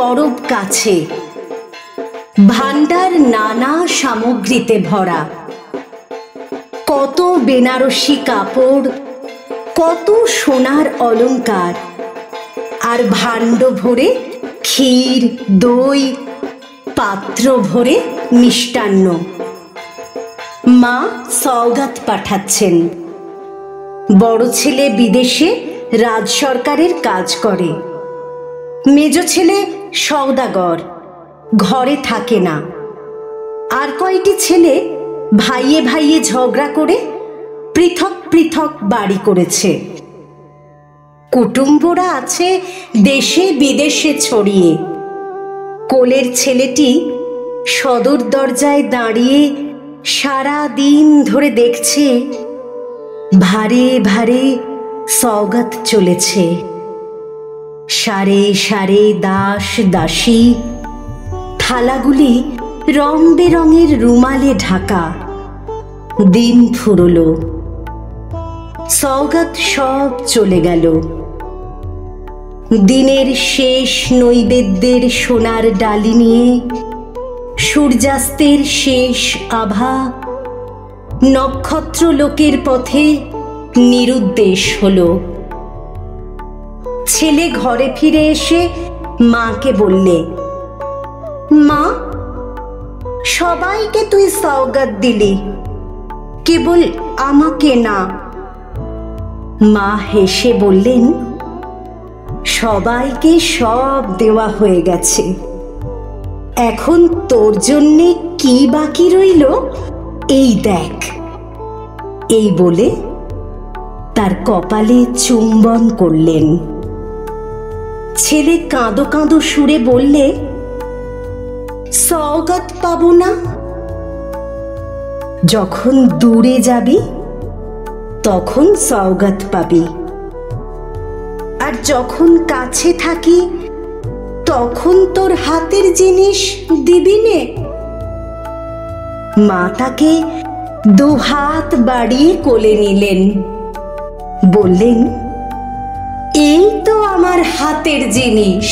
পরব কাছে, ভান্ডার নানা সামগ্রীতে ভরা। কত বেনারসি কাপড়, কত সোনার অলংকার, আর ভাণ্ড ভরে ক্ষীর, দই, পাত্র ভরে মিষ্টান্ন। মা সওগাত পাঠাচ্ছেন। বড় ছেলে বিদেশে রাজ সরকারের কাজ করে, মেজ ছেলে সওদাগর, ঘরে থাকে না। আর কয়টি ছেলে ভাইয়ে ভাইয়ে ঝগড়া করে পৃথক পৃথক বাড়ি করেছে। কুটুম্বরা আছে দেশে বিদেশে ছড়িয়ে। কোলের ছেলেটি সদর দরজায় দাঁড়িয়ে সারা দিন ধরে দেখছে ভারে ভারে সওগাত চলেছে। সারে সারে দাস দাসী, থালাগুলি রং বেরঙের রুমালে ঢাকা। দিন ফুরলো, সওগাত সব চলে গেল। দিনের শেষ নৈবেদ্যের সোনার ডালি নিয়ে সূর্যাস্তের শেষ আভা নক্ষত্র লোকের পথে নিরুদ্দেশ হলো। ছেলে ঘরে ফিরে এসে মাকে বললে, মা, সবাইকে তুই সওগাত দিলি, কেবল আমাকে না। মা হেসে বললেন, সবাইকে সব দেওয়া হয়ে গেছে, এখন তোর জন্যে কি বাকি রইল এই দেখ। এই বলে তার কপালে চুম্বন করলেন। ছেলে কাঁদো কাঁদো সুরে বললে, সওগাত পাবো না? যখন দূরে যাবি তখন সওগাত পাবি, আর যখন কাছে থাকি তখন তোর হাতের জিনিস দিবি নে। মা তাকে দুহাত বাড়িয়ে কোলে নিলেন, বললেন, এই তো আমার হাতের জিনিস।